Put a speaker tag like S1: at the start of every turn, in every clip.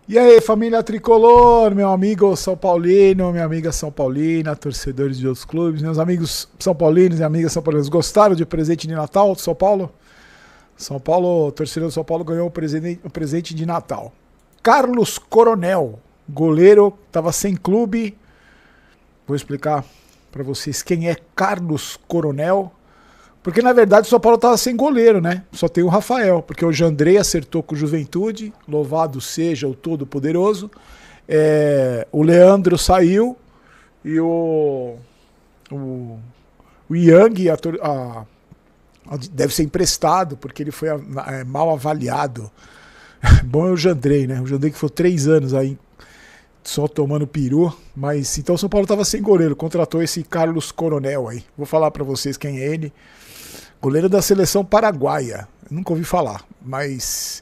S1: E aí, família tricolor, meu amigo São Paulino, minha amiga São Paulina, torcedores de outros clubes, meus amigos São Paulinos e amigas São Paulinas, gostaram de presente de Natal do São Paulo? São Paulo, torcedor do São Paulo ganhou o presente de Natal. Carlos Coronel, goleiro, estava sem clube. Vou explicar para vocês quem é Carlos Coronel. Porque na verdade o São Paulo estava sem goleiro, né? Só tem o Rafael, porque o Jandrei acertou com o Juventude, louvado seja o Todo-Poderoso. O Leandro saiu e o Yang deve ser emprestado, porque ele foi mal avaliado. Bom é o Jandrei, né? O Jandrei que foi 3 anos aí só tomando peru, mas então o São Paulo estava sem goleiro, contratou esse Carlos Coronel aí. Vou falar para vocês quem é ele. Goleiro da seleção paraguaia, nunca ouvi falar, mas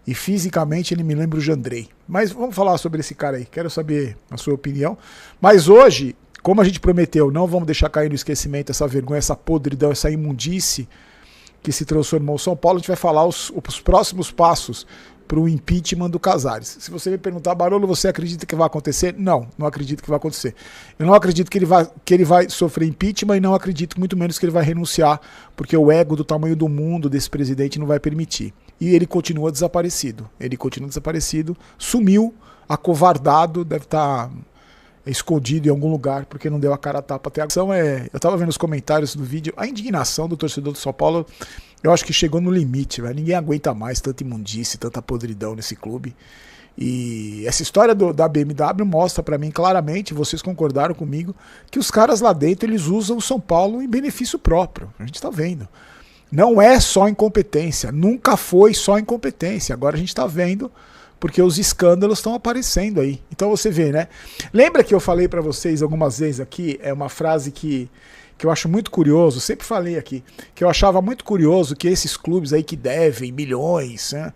S1: e fisicamente ele me lembra o Jandrei. Mas vamos falar sobre esse cara aí, quero saber a sua opinião. Mas hoje, como a gente prometeu, não vamos deixar cair no esquecimento essa vergonha, essa podridão, essa imundice que se transformou o São Paulo. A gente vai falar os próximos passos para o impeachment do Casares. Se você me perguntar, Barolo, você acredita que vai acontecer? Não, não acredito que vai acontecer. Eu não acredito que ele vai sofrer impeachment e não acredito muito menos que ele vai renunciar, porque o ego do tamanho do mundo desse presidente não vai permitir. E ele continua desaparecido. Sumiu, acovardado, deve estar escondido em algum lugar, porque não deu a cara a tapa até agora. Eu estava vendo os comentários do vídeo, a indignação do torcedor do São Paulo, eu acho que chegou no limite, velho. Ninguém aguenta mais tanta imundice, tanta podridão nesse clube. E essa história da BMW mostra pra mim claramente, vocês concordaram comigo, que os caras lá dentro eles usam o São Paulo em benefício próprio. A gente tá vendo. Não é só incompetência, nunca foi só incompetência. Agora a gente tá vendo porque os escândalos estão aparecendo aí. Então você vê, né? Lembra que eu falei pra vocês algumas vezes aqui, é uma frase que eu acho muito curioso, sempre falei aqui, que eu achava muito curioso que esses clubes aí que devem milhões, né?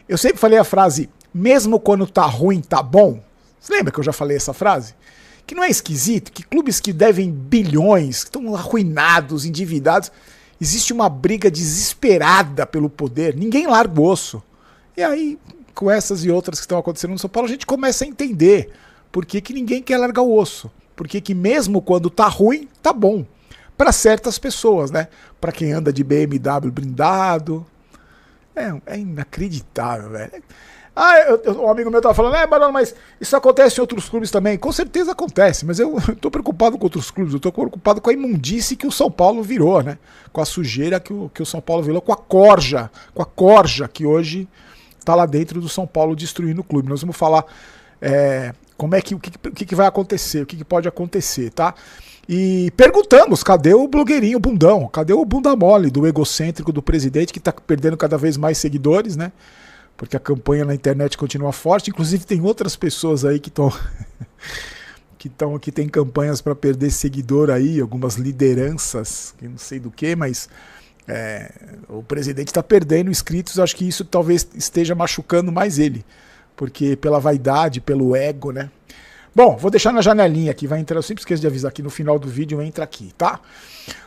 S1: Eu sempre falei a frase, mesmo quando tá ruim, tá bom. Você lembra que eu já falei essa frase? Que não é esquisito que clubes que devem bilhões, que estão arruinados, endividados, existe uma briga desesperada pelo poder, ninguém larga o osso. E aí, com essas e outras que estão acontecendo no São Paulo, a gente começa a entender por que ninguém quer largar o osso. Por que mesmo quando tá ruim, tá bom. Para certas pessoas, né? Para quem anda de BMW blindado. É inacreditável, velho. Um amigo meu tava falando, Barão, mas isso acontece em outros clubes também. Com certeza acontece, mas eu tô preocupado com outros clubes. Eu tô preocupado com a imundice que o São Paulo virou, né? Com a sujeira que o São Paulo virou, com a corja que hoje tá lá dentro do São Paulo destruindo o clube. Nós vamos falar como é que o que vai acontecer, o que pode acontecer, tá? E perguntamos, cadê o blogueirinho bundão? Cadê o bunda mole do egocêntrico do presidente que tá perdendo cada vez mais seguidores, né? Porque a campanha na internet continua forte. Inclusive tem outras pessoas aí que tem campanhas para perder seguidor aí, algumas lideranças, que não sei do que, mas o presidente está perdendo inscritos. Acho que isso talvez esteja machucando mais ele, porque pela vaidade, pelo ego, né? Bom, vou deixar na janelinha aqui, vai entrar, eu sempre esqueço de avisar aqui no final do vídeo, entra aqui, tá?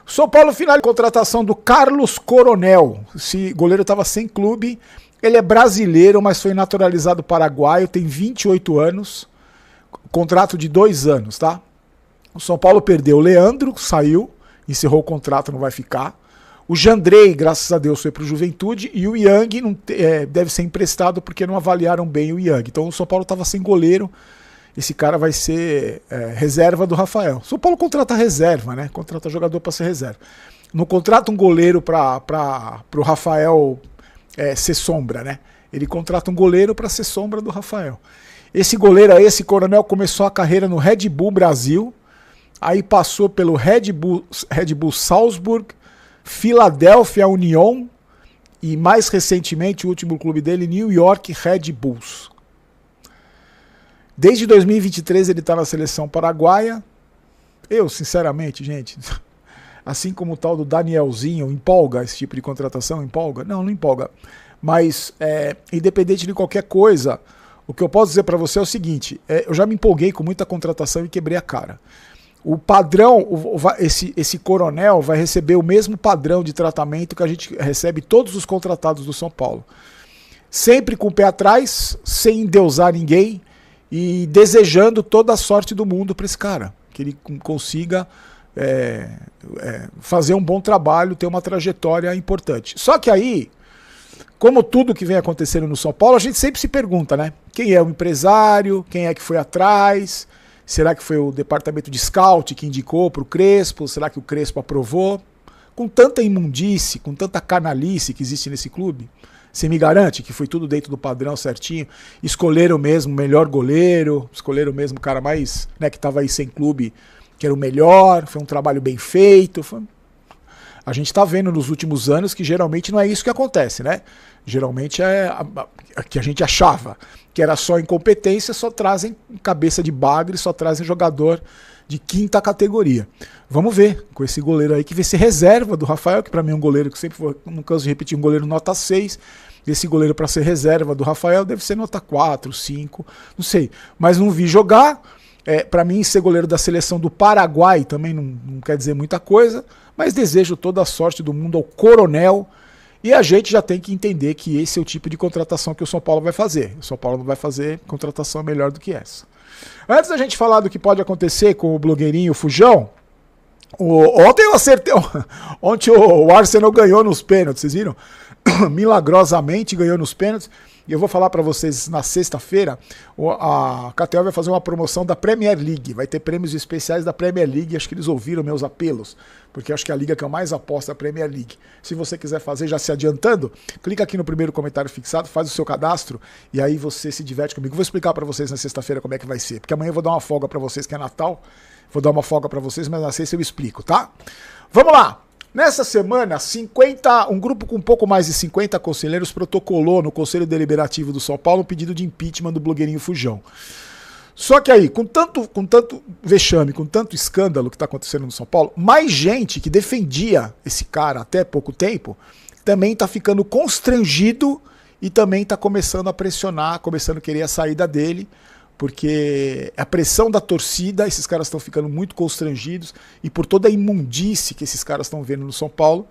S1: São Paulo final de contratação do Carlos Coronel. Esse goleiro estava sem clube, ele é brasileiro, mas foi naturalizado paraguaio, tem 28 anos, contrato de 2 anos, tá? O São Paulo perdeu o Leandro, saiu, encerrou o contrato, não vai ficar. O Jandrei, graças a Deus, foi para o Juventude, e o Yang deve ser emprestado porque não avaliaram bem o Yang. Então o São Paulo estava sem goleiro. Esse cara vai ser reserva do Rafael. São Paulo contrata reserva, né? Contrata jogador para ser reserva. Não contrata um goleiro para o Rafael ser sombra, né? Ele contrata um goleiro para ser sombra do Rafael. Esse goleiro aí, esse Coronel, começou a carreira no Red Bull Brasil, aí passou pelo Red Bull Salzburg, Philadelphia Union e mais recentemente o último clube dele, New York Red Bulls. Desde 2023 ele está na seleção paraguaia. Eu, sinceramente, gente, assim como o tal do Danielzinho, empolga esse tipo de contratação? Empolga? Não, não empolga. Mas, independente de qualquer coisa, o que eu posso dizer para você é o seguinte, eu já me empolguei com muita contratação e quebrei a cara. O padrão, esse coronel vai receber o mesmo padrão de tratamento que a gente recebe todos os contratados do São Paulo. sempre com o pé atrás, sem endeusar ninguém e desejando toda a sorte do mundo para esse cara, que ele consiga fazer um bom trabalho, ter uma trajetória importante. Só que aí, como tudo que vem acontecendo no São Paulo, a gente sempre se pergunta, né? Quem é o empresário? Quem é que foi atrás? Será que foi o departamento de scout que indicou para o Crespo? Será que o Crespo aprovou? Com tanta imundície, com tanta canalice que existe nesse clube, você me garante que foi tudo dentro do padrão certinho? Escolheram mesmo o melhor goleiro, escolheram mesmo o cara mais, né, que estava aí sem clube, que era o melhor, foi um trabalho bem feito. A gente está vendo nos últimos anos que geralmente não é isso que acontece, né? Geralmente que a gente achava que era só incompetência, só trazem cabeça de bagre, só trazem jogador de quinta categoria. Vamos ver com esse goleiro aí que vai ser reserva do Rafael, que para mim é um goleiro que sempre foi, não canso de repetir, um goleiro nota 6. Esse goleiro para ser reserva do Rafael deve ser nota 4, 5, não sei. Mas não vi jogar. Para mim, ser goleiro da seleção do Paraguai também não quer dizer muita coisa, mas desejo toda a sorte do mundo ao Coronel. E a gente já tem que entender que esse é o tipo de contratação que o São Paulo vai fazer. O São Paulo não vai fazer contratação melhor do que essa. Antes da gente falar do que pode acontecer com o blogueirinho Fujão, ontem eu acertei. Ontem o Arsenal ganhou nos pênaltis, vocês viram? Milagrosamente ganhou nos pênaltis. E eu vou falar para vocês na sexta-feira, a KTO vai fazer uma promoção da Premier League, vai ter prêmios especiais da Premier League, acho que eles ouviram meus apelos, porque acho que é a liga que eu mais aposto é a Premier League. Se você quiser fazer, já se adiantando, clica aqui no primeiro comentário fixado, faz o seu cadastro e aí você se diverte comigo. Vou explicar para vocês na sexta-feira como é que vai ser, porque amanhã eu vou dar uma folga para vocês, que é Natal, vou dar uma folga para vocês, mas na sexta eu explico, tá? Vamos lá! Nessa semana, um grupo com um pouco mais de 50 conselheiros protocolou no Conselho Deliberativo do São Paulo um pedido de impeachment do blogueirinho Fujão. Só que aí, com tanto vexame, com tanto escândalo que está acontecendo no São Paulo, mais gente que defendia esse cara até pouco tempo também está ficando constrangido e também está começando a pressionar, começando a querer a saída dele, porque a pressão da torcida, esses caras estão ficando muito constrangidos, e por toda a imundície que esses caras estão vendo no São Paulo,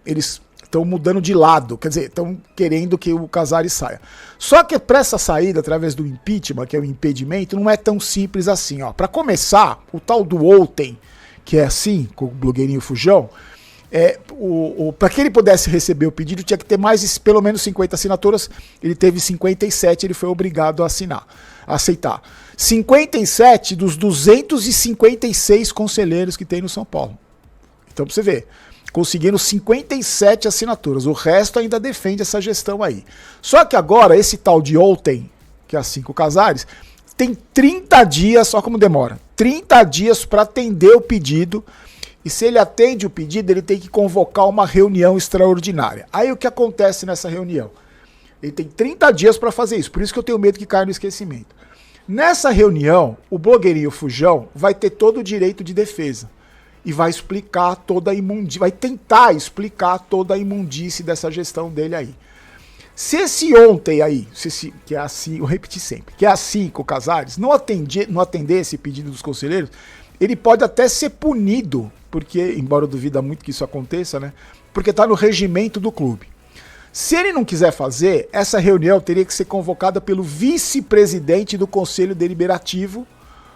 S1: eles estão mudando de lado, quer dizer, estão querendo que o Casares saia. Só que para essa saída, através do impeachment, que é o impedimento, não é tão simples assim. Para começar, o tal do ontem, que é assim, com o blogueirinho Fujão, para que ele pudesse receber o pedido, tinha que ter pelo menos 50 assinaturas. Ele teve 57, ele foi obrigado a aceitar. 57 dos 256 conselheiros que tem no São Paulo. Então, pra você ver, conseguiram 57 assinaturas. O resto ainda defende essa gestão aí. Só que agora, esse tal de ontem, que é assim com o Casares, tem 30 dias, olha como demora, 30 dias para atender o pedido. E se ele atende o pedido, ele tem que convocar uma reunião extraordinária. Aí o que acontece nessa reunião? Ele tem 30 dias para fazer isso, por isso que eu tenho medo que caia no esquecimento. Nessa reunião, o blogueirinho Fujão vai ter todo o direito de defesa. E vai explicar toda a imundície, vai tentar explicar toda a imundície dessa gestão dele aí. Se esse ontem aí, que é assim, eu repeti sempre, que é assim com o Casares, não atender esse pedido dos conselheiros, ele pode até ser punido, porque, embora eu duvida muito que isso aconteça, né? Porque está no regimento do clube. Se ele não quiser fazer, essa reunião teria que ser convocada pelo vice-presidente do Conselho Deliberativo,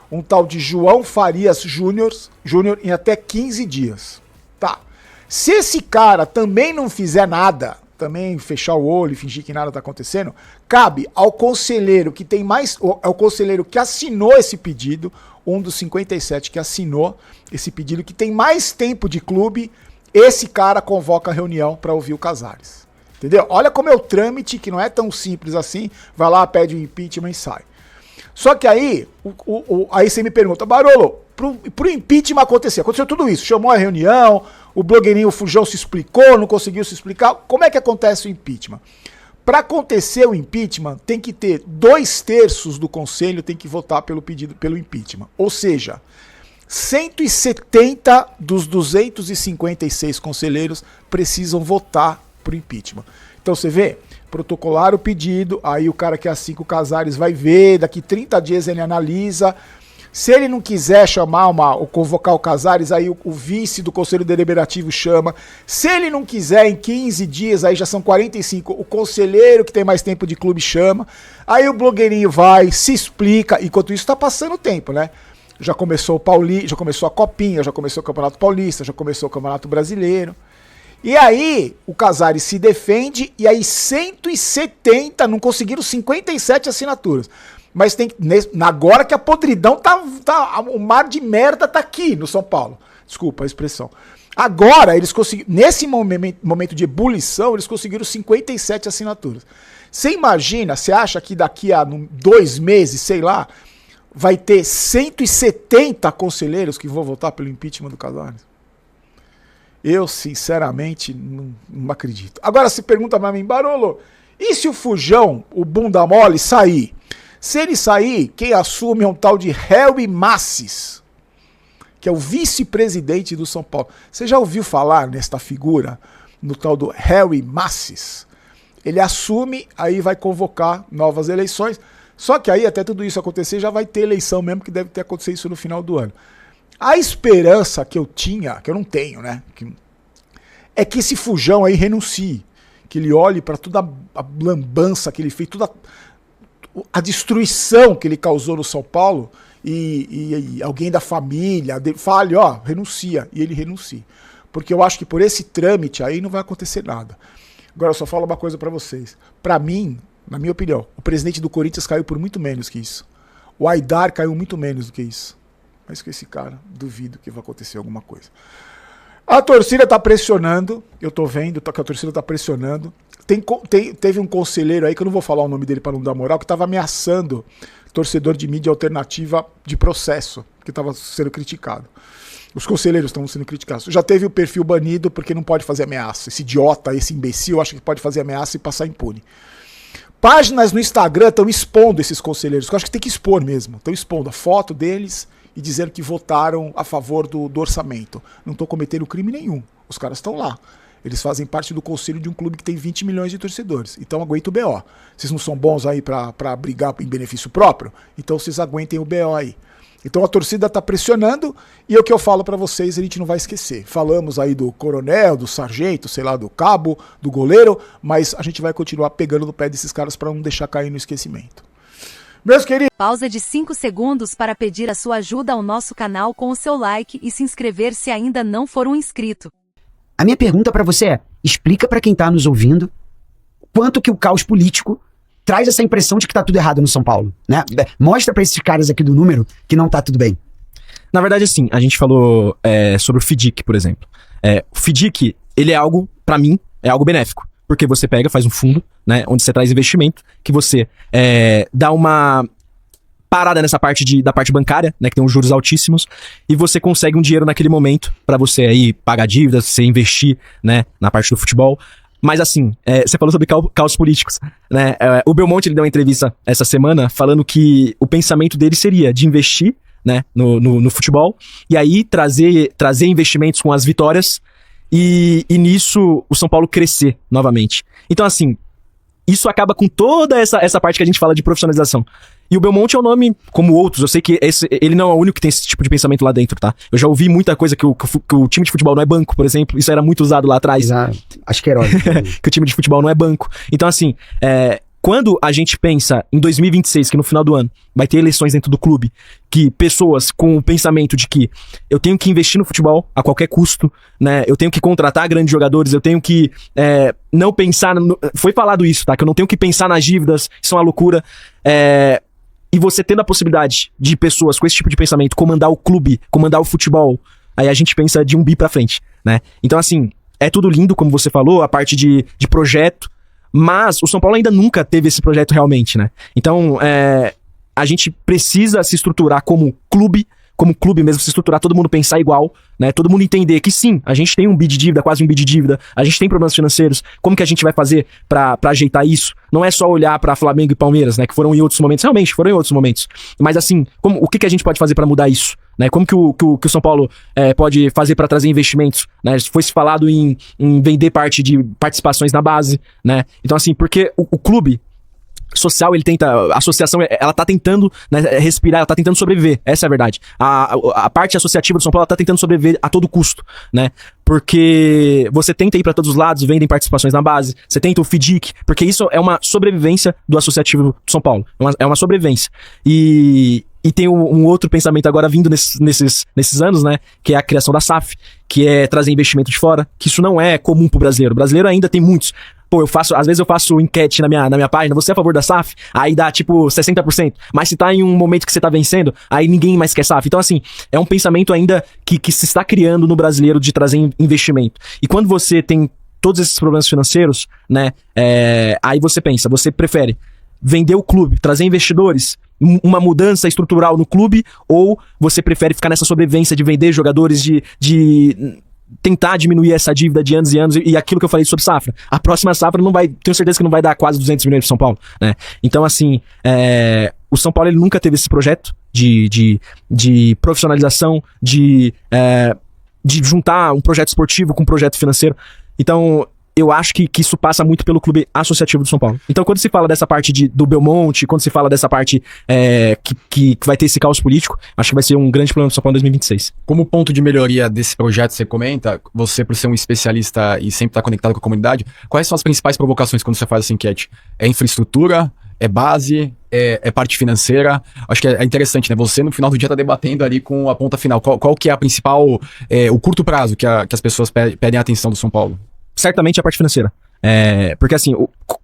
S1: um tal de João Farias Júnior, em até 15 dias. Tá. Se esse cara também não fizer nada, também fechar o olho e fingir que nada está acontecendo, cabe ao conselheiro que tem mais, ao conselheiro que assinou esse pedido, um dos 57 que assinou esse pedido, que tem mais tempo de clube, esse cara convoca a reunião para ouvir o Casares. Entendeu? Olha como é o trâmite, que não é tão simples assim, vai lá, pede o impeachment e sai. Só que aí, aí você me pergunta, Barolo, pro impeachment aconteceu tudo isso, chamou a reunião, o blogueirinho Fujão se explicou, não conseguiu se explicar, como é que acontece o impeachment? Para acontecer o impeachment, tem que ter 2/3 do conselho tem que votar pelo impeachment. Ou seja, 170 dos 256 conselheiros precisam votar pro impeachment. Então você vê, protocolar o pedido, aí o cara que é assim com o Casares vai ver, daqui 30 dias ele analisa. Se ele não quiser chamar ou convocar o Casares, aí o vice do Conselho Deliberativo chama. Se ele não quiser, em 15 dias, aí já são 45, o conselheiro que tem mais tempo de clube chama. Aí o blogueirinho vai, se explica. Enquanto isso tá passando o tempo, né? Já começou já começou a Copinha, já começou o Campeonato Paulista, já começou o Campeonato Brasileiro. E aí o Casares se defende e aí 170, não conseguiram 57 assinaturas. Mas tem agora que a podridão o mar de merda tá aqui no São Paulo. Desculpa a expressão. Agora eles conseguiram, nesse momento de ebulição, eles conseguiram 57 assinaturas. Você imagina, você acha que daqui a 2 meses, sei lá, vai ter 170 conselheiros que vão votar pelo impeachment do Casares? Eu, sinceramente, não acredito. Agora se pergunta pra mim, Barolo, e se o Fujão, o bunda mole, sair? Se ele sair, quem assume é um tal de Harry Massis, que é o vice-presidente do São Paulo. Você já ouviu falar nesta figura, no tal do Harry Massis? Ele assume, aí vai convocar novas eleições. Só que aí, até tudo isso acontecer, já vai ter eleição mesmo, que deve ter acontecido isso no final do ano. A esperança que eu tinha, que eu não tenho, né? É que esse Fujão aí renuncie. Que ele olhe para toda a lambança que ele fez, toda a destruição que ele causou no São Paulo e alguém da família dele fale, ó, renuncia, e ele renuncia. Porque eu acho que por esse trâmite aí não vai acontecer nada. Agora eu só falo uma coisa pra vocês. Pra mim, na minha opinião, o presidente do Corinthians caiu por muito menos que isso. O Aidar caiu muito menos do que isso. Mas com esse cara, duvido que vai acontecer alguma coisa. A torcida tá pressionando, eu tô vendo que a torcida tá pressionando. Teve um conselheiro aí, que eu não vou falar o nome dele para não dar moral, que tava ameaçando torcedor de mídia alternativa de processo, que tava sendo criticado. Os conselheiros estão sendo criticados. Já teve o perfil banido porque não pode fazer ameaça. Esse idiota, esse imbecil, acha que pode fazer ameaça e passar impune. Páginas no Instagram estão expondo esses conselheiros, que eu acho que tem que expor mesmo. Estão expondo a foto deles e dizendo que votaram a favor do orçamento. Não estão cometendo crime nenhum. Os caras estão lá. Eles fazem parte do conselho de um clube que tem 20 milhões de torcedores. Então aguenta o BO. Vocês não são bons aí pra brigar em benefício próprio? Então vocês aguentem o BO aí. Então a torcida tá pressionando e o que eu falo pra vocês a gente não vai esquecer. Falamos aí do coronel, do sargento, sei lá, do cabo, do goleiro, mas a gente vai continuar pegando no pé desses caras pra não deixar cair no esquecimento. Meus queridos...
S2: Pausa de 5 segundos para pedir a sua ajuda ao nosso canal com o seu like e se inscrever se ainda não for um inscrito.
S3: A minha pergunta pra você é, explica pra quem tá nos ouvindo quanto que o caos político traz essa impressão de que tá tudo errado no São Paulo, né? Mostra pra esses caras aqui do número que não tá tudo bem.
S4: Na verdade, assim, a gente falou sobre o FDIC, por exemplo. O FDIC, ele é algo, pra mim, é algo benéfico. Porque você pega, faz um fundo, né, onde você traz investimento, que você dá uma parada nessa parte da parte bancária, né, que tem uns juros altíssimos, e você consegue um dinheiro naquele momento pra você aí pagar dívidas, você investir, né, na parte do futebol. Mas assim, você falou sobre caos políticos, né? O Belmonte, ele deu uma entrevista essa semana falando que o pensamento dele seria de investir, né, no futebol, e aí trazer investimentos com as vitórias e nisso o São Paulo crescer novamente. Então assim, isso acaba com toda essa parte que a gente fala de profissionalização. E o Belmonte é um nome como outros. Eu sei que ele não é o único que tem esse tipo de pensamento lá dentro, tá? Eu já ouvi muita coisa que o time de futebol não é banco, por exemplo. Isso era muito usado lá atrás.
S3: Acho que era
S4: que o time de futebol não é banco. Então, assim, quando a gente pensa em 2026, que no final do ano vai ter eleições dentro do clube, que pessoas com o pensamento de que eu tenho que investir no futebol a qualquer custo, né? Eu tenho que contratar grandes jogadores, eu tenho que não pensar... Foi falado isso, tá? Que eu não tenho que pensar nas dívidas, isso é uma loucura. E você tendo a possibilidade de pessoas com esse tipo de pensamento comandar o clube, comandar o futebol, aí a gente pensa de um bi pra frente, né? Então, assim, é tudo lindo, como você falou, a parte de projeto, mas o São Paulo ainda nunca teve esse projeto realmente, né? Então, a gente precisa se estruturar como clube mesmo, se estruturar, todo mundo pensar igual, né? Todo mundo entender que sim, a gente tem um bi de dívida, quase um bi de dívida, a gente tem problemas financeiros, como que a gente vai fazer pra ajeitar isso? Não é só olhar pra Flamengo e Palmeiras, né? Que foram em outros momentos, realmente, foram em outros momentos. Mas assim, o que a gente pode fazer pra mudar isso? Né? Como que o São Paulo pode fazer pra trazer investimentos? Né? Foi se falado em vender parte de participações na base, né? Então assim, porque o clube, social, a associação, ela tá tentando, né, respirar, ela tá tentando sobreviver, essa é a verdade. A parte associativa do São Paulo, ela tá tentando sobreviver a todo custo, né? Porque você tenta ir pra todos os lados, vendem participações na base, você tenta o FDIC, porque isso é uma sobrevivência do associativo do São Paulo, é uma sobrevivência. E tem um outro pensamento agora vindo nesses anos, né? Que é a criação da SAF, que é trazer investimento de fora, que isso não é comum pro brasileiro. O brasileiro ainda tem muitos. Pô, às vezes eu faço enquete na minha página, você é a favor da SAF? Aí dá tipo 60%. Mas se tá em um momento que você tá vencendo, aí ninguém mais quer SAF. Então, assim, é um pensamento ainda que se está criando no brasileiro de trazer investimento. E quando você tem todos esses problemas financeiros, né? Aí você pensa, você prefere vender o clube, trazer investidores, uma mudança estrutural no clube, ou você prefere ficar nessa sobrevivência de vender jogadores, de tentar diminuir essa dívida de anos e anos, e aquilo que eu falei sobre safra. A próxima safra não vai, tenho certeza que não vai dar quase 200 milhões pro São Paulo, né? Então, assim, o São Paulo ele nunca teve esse projeto de profissionalização, de juntar um projeto esportivo com um projeto financeiro. Então, eu acho que isso passa muito pelo clube associativo do São Paulo. Então, quando se fala dessa parte do Belmonte, quando se fala dessa parte que vai ter esse caos político, acho que vai ser um grande problema do São Paulo em 2026.
S5: Como ponto de melhoria desse projeto, você comenta, você por ser um especialista e sempre estar conectado com a comunidade, quais são as principais provocações quando você faz essa enquete? É infraestrutura? É base? É parte financeira? Acho que é interessante, né? Você no final do dia tá debatendo ali com a ponta final. Qual que é a principal, o curto prazo que as pessoas pedem a atenção do São Paulo?
S4: Certamente a parte financeira. Porque assim,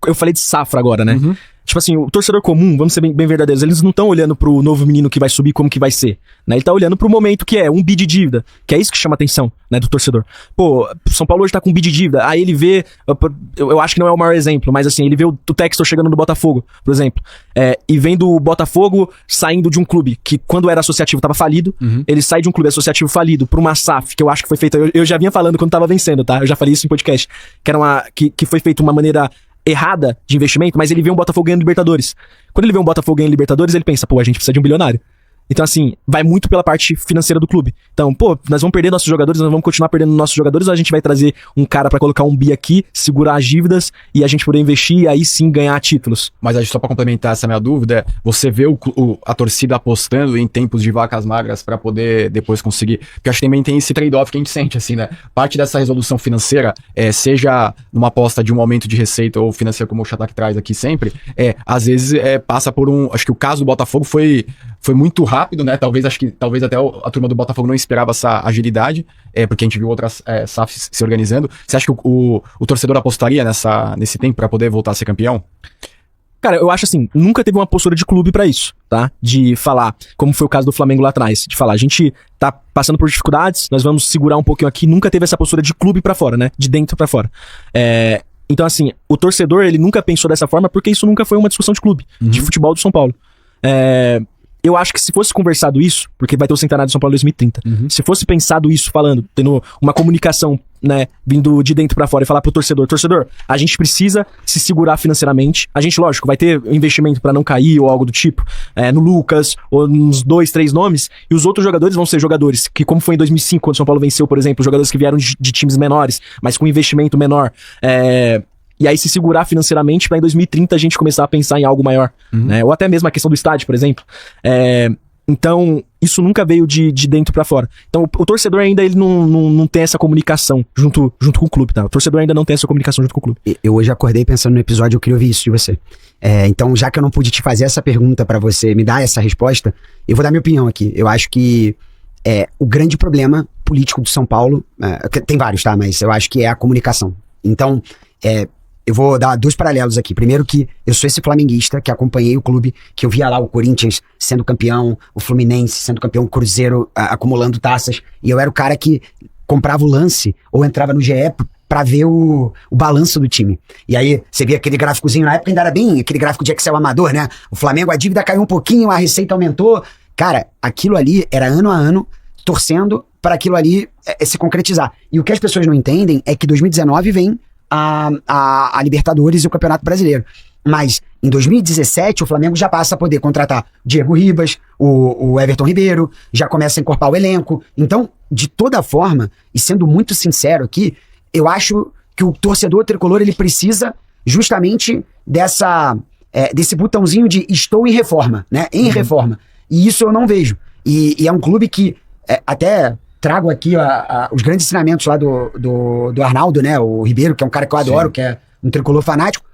S4: eu falei de safra agora, né? Uhum. Tipo assim, o torcedor comum, vamos ser bem verdadeiros, eles não estão olhando pro novo menino que vai subir, como que vai ser, né? Ele tá olhando pro momento que é um bi de dívida, que é isso que chama a atenção, né, do torcedor. Pô, São Paulo hoje tá com um bi de dívida, aí ele vê, eu acho que não é o maior exemplo, mas assim, ele vê o Textor chegando no Botafogo, por exemplo, e vendo o Botafogo saindo de um clube que quando era associativo tava falido, ele sai de um clube associativo falido pra uma SAF, que eu acho que foi feita, eu já vinha falando quando tava vencendo, tá? Eu já falei isso em podcast, que era que foi feito de uma maneira errada de investimento, mas ele vê um Botafogo ganhando Libertadores. Quando ele vê um Botafogo ganhando Libertadores, ele pensa, pô, a gente precisa de um bilionário. Então, assim, vai muito pela parte financeira do clube. Então, pô, nós vamos perder nossos jogadores, nós vamos continuar perdendo nossos jogadores, ou a gente vai trazer um cara pra colocar um bi aqui, segurar as dívidas e a gente poder investir e aí sim ganhar títulos.
S5: Mas só pra complementar essa minha dúvida, você vê a torcida apostando em tempos de vacas magras pra poder depois conseguir... Porque eu acho que também tem esse trade-off que a gente sente, assim, né? Parte dessa resolução financeira, seja numa aposta de um aumento de receita ou financeira, como o Chatak traz aqui sempre, às vezes passa por acho que o caso do Botafogo foi muito rápido, né? Talvez até a turma do Botafogo não esperava essa agilidade, porque a gente viu outras SAFs se organizando. Você acha que o torcedor apostaria nesse tempo para poder voltar a ser campeão?
S4: Cara, eu acho assim, nunca teve uma postura de clube pra isso, tá? De falar, como foi o caso do Flamengo lá atrás, de falar, a gente tá passando por dificuldades, nós vamos segurar um pouquinho aqui, nunca teve essa postura de clube pra fora, né? De dentro pra fora. Então assim, o torcedor, ele nunca pensou dessa forma porque isso nunca foi uma discussão de clube, de futebol do São Paulo. Eu acho que se fosse conversado isso, porque vai ter o centenário de São Paulo em 2030, se fosse pensado isso, tendo uma comunicação, né, vindo de dentro pra fora e falar pro torcedor, a gente precisa se segurar financeiramente, a gente, lógico, vai ter investimento pra não cair ou algo do tipo, no Lucas, ou nos 2, 3 nomes, e os outros jogadores vão ser jogadores que, como foi em 2005, quando o São Paulo venceu, por exemplo, jogadores que vieram de times menores, mas com investimento menor, e aí se segurar financeiramente pra em 2030 a gente começar a pensar em algo maior, né? Ou até mesmo a questão do estádio, por exemplo. Então, isso nunca veio de dentro pra fora. Então, o torcedor ainda ele não tem essa comunicação junto com o clube, tá? O torcedor ainda não tem essa comunicação junto com o clube.
S3: Eu hoje acordei pensando no episódio, eu queria ouvir isso de você. Então, já que eu não pude te fazer essa pergunta pra você me dar essa resposta, eu vou dar minha opinião aqui. Eu acho que o grande problema político do São Paulo, tem vários, tá? Mas eu acho que é a comunicação. Então, eu vou dar 2 paralelos aqui. Primeiro que eu sou esse flamenguista que acompanhei o clube, que eu via lá o Corinthians sendo campeão, o Fluminense sendo campeão, o Cruzeiro acumulando taças, e eu era o cara que comprava o lance ou entrava no GE pra ver o balanço do time. E aí você via aquele gráficozinho, na época ainda era bem aquele gráfico de Excel amador, né? O Flamengo, a dívida caiu um pouquinho, a receita aumentou. Cara, aquilo ali era ano a ano torcendo para aquilo ali se concretizar. E o que as pessoas não entendem é que 2019 vem a Libertadores e o Campeonato Brasileiro. Mas em 2017 o Flamengo já passa a poder contratar Diego Ribas, o Everton Ribeiro, já começa a encorpar o elenco. Então, de toda forma, e sendo muito sincero aqui, eu acho que o torcedor tricolor ele precisa justamente dessa desse botãozinho de estou em reforma, né? Em reforma. E isso eu não vejo. E é um clube que até trago aqui os grandes ensinamentos lá do Arnaldo, né? O Ribeiro, que é um cara que eu adoro, que é um tricolor fanático.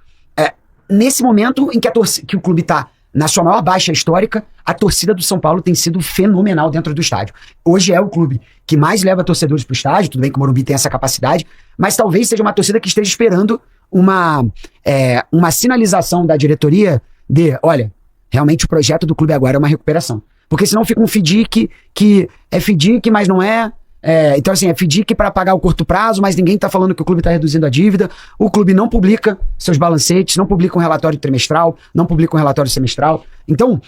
S3: Nesse momento em que o clube tá na sua maior baixa histórica, a torcida do São Paulo tem sido fenomenal dentro do estádio. Hoje é o clube que mais leva torcedores pro estádio, tudo bem que o Morumbi tem essa capacidade, mas talvez seja uma torcida que esteja esperando uma sinalização da diretoria de, olha, realmente o projeto do clube agora é uma recuperação. Porque senão fica um FDIC que é FDIC, mas não é. Então, assim, é FDIC para pagar o curto prazo, mas ninguém tá falando que o clube tá reduzindo a dívida. O clube não publica seus balancetes, não publica um relatório trimestral, não publica um relatório semestral. Então,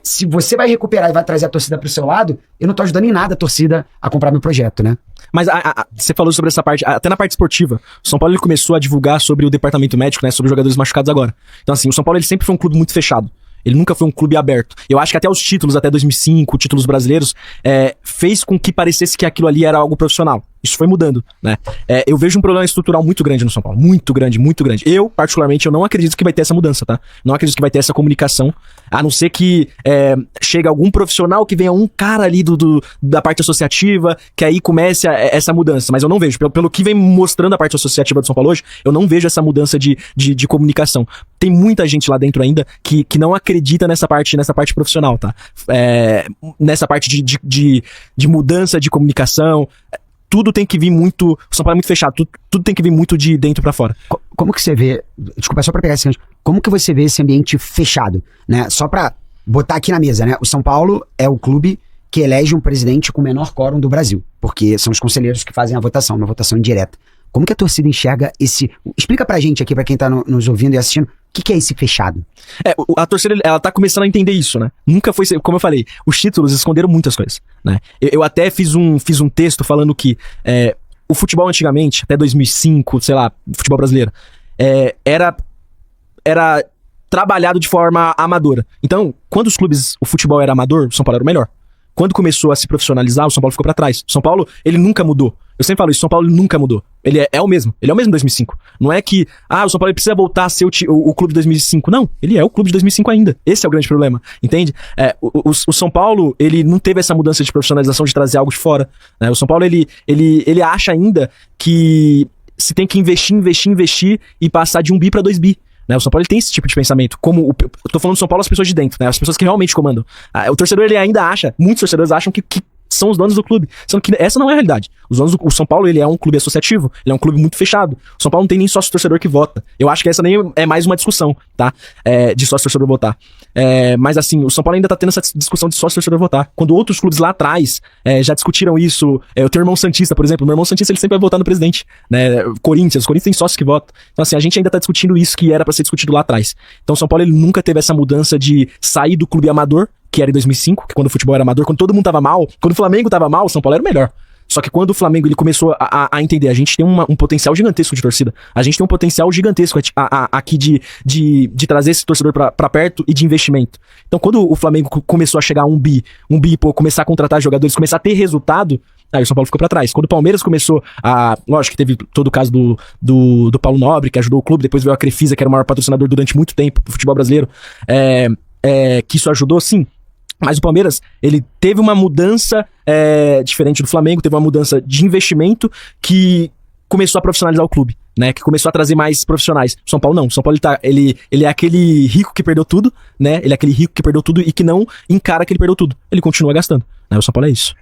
S3: se você vai recuperar e vai trazer a torcida pro seu lado, eu não tô ajudando em nada a torcida a comprar meu projeto, né?
S4: Mas você falou sobre essa parte, até na parte esportiva, o São Paulo ele começou a divulgar sobre o departamento médico, né, sobre os jogadores machucados agora. Então, assim, o São Paulo ele sempre foi um clube muito fechado. Ele nunca foi um clube aberto. Eu acho que até os títulos, até 2005, títulos brasileiros, fez com que parecesse que aquilo ali era algo profissional. Isso foi mudando, né? Eu vejo um problema estrutural muito grande no São Paulo. Muito grande, muito grande. Eu, particularmente, eu não acredito que vai ter essa mudança, tá? Não acredito que vai ter essa comunicação, a não ser que chegue algum profissional, que venha um cara ali da parte associativa, que aí comece essa mudança. Mas eu não vejo. Pelo que vem mostrando a parte associativa do São Paulo hoje, eu não vejo essa mudança de comunicação. Tem muita gente lá dentro ainda que não acredita nessa parte profissional, tá? Nessa parte de mudança de comunicação. Tudo tem que vir muito... O São Paulo é muito fechado. Tudo tem que vir muito de dentro pra fora.
S3: Como que você vê... Desculpa, só pra pegar esse gancho. Como que você vê esse ambiente fechado, né? Só pra botar aqui na mesa, né? O São Paulo é o clube que elege um presidente com o menor quórum do Brasil. Porque são os conselheiros que fazem a votação, uma votação indireta. Como que a torcida enxerga esse... Explica pra gente aqui, pra quem tá nos ouvindo e assistindo, o que é esse fechado?
S4: A torcida, ela tá começando a entender isso, né? Nunca foi... Como eu falei, os títulos esconderam muitas coisas, né? Eu até fiz um texto falando que o futebol antigamente, até 2005, sei lá, futebol brasileiro, era trabalhado de forma amadora. Então, quando o futebol era amador, o São Paulo era o melhor. Quando começou a se profissionalizar, o São Paulo ficou pra trás. O São Paulo, ele nunca mudou. Eu sempre falo isso, o São Paulo nunca mudou. Ele é o mesmo. Ele é o mesmo em 2005. Não é que, o São Paulo precisa voltar a ser o clube de 2005. Não, ele é o clube de 2005 ainda. Esse é o grande problema, entende? O São Paulo, ele não teve essa mudança de profissionalização de trazer algo de fora, né? O São Paulo, ele acha ainda que se tem que investir e passar de 1 bi pra 2 bi. Né, o São Paulo ele tem esse tipo de pensamento. Eu tô falando do São Paulo, as pessoas de dentro, né, as pessoas que realmente comandam. O torcedor ele ainda acha, muitos torcedores acham que são os donos do clube, sendo que essa não é a realidade. O São Paulo ele é um clube associativo, ele é um clube muito fechado. O São Paulo não tem nem sócio torcedor que vota. Eu acho que essa nem é mais uma discussão, tá? De sócio torcedor votar. Mas assim, o São Paulo ainda tá tendo essa discussão de sócio torcedor votar. Quando outros clubes lá atrás já discutiram isso. Eu tenho o irmão Santista, por exemplo. O meu irmão Santista ele sempre vai votar no presidente, né? Os Corinthians tem sócios que votam. Então assim, a gente ainda tá discutindo isso que era pra ser discutido lá atrás. Então o São Paulo ele nunca teve essa mudança de sair do clube amador, que era em 2005, que quando o futebol era amador, quando todo mundo tava mal, quando o Flamengo tava mal, o São Paulo era o melhor. Só que quando o Flamengo ele começou a entender, a gente tem um potencial gigantesco de torcida, a gente tem um potencial gigantesco aqui de trazer esse torcedor pra perto e de investimento. Então quando o Flamengo começou a chegar a 1 bi, começar a contratar jogadores, começar a ter resultado, aí o São Paulo ficou pra trás. Quando o Palmeiras começou lógico que teve todo o caso do Paulo Nobre, que ajudou o clube, depois veio a Crefisa, que era o maior patrocinador durante muito tempo do futebol brasileiro, que isso ajudou, sim. Mas o Palmeiras, ele teve uma mudança diferente do Flamengo, teve uma mudança de investimento que começou a profissionalizar o clube, né? Que começou a trazer mais profissionais. O São Paulo não. O São Paulo ele é aquele rico que perdeu tudo, né? Ele é aquele rico que perdeu tudo e que não encara que ele perdeu tudo. Ele continua gastando, né? O São Paulo é isso.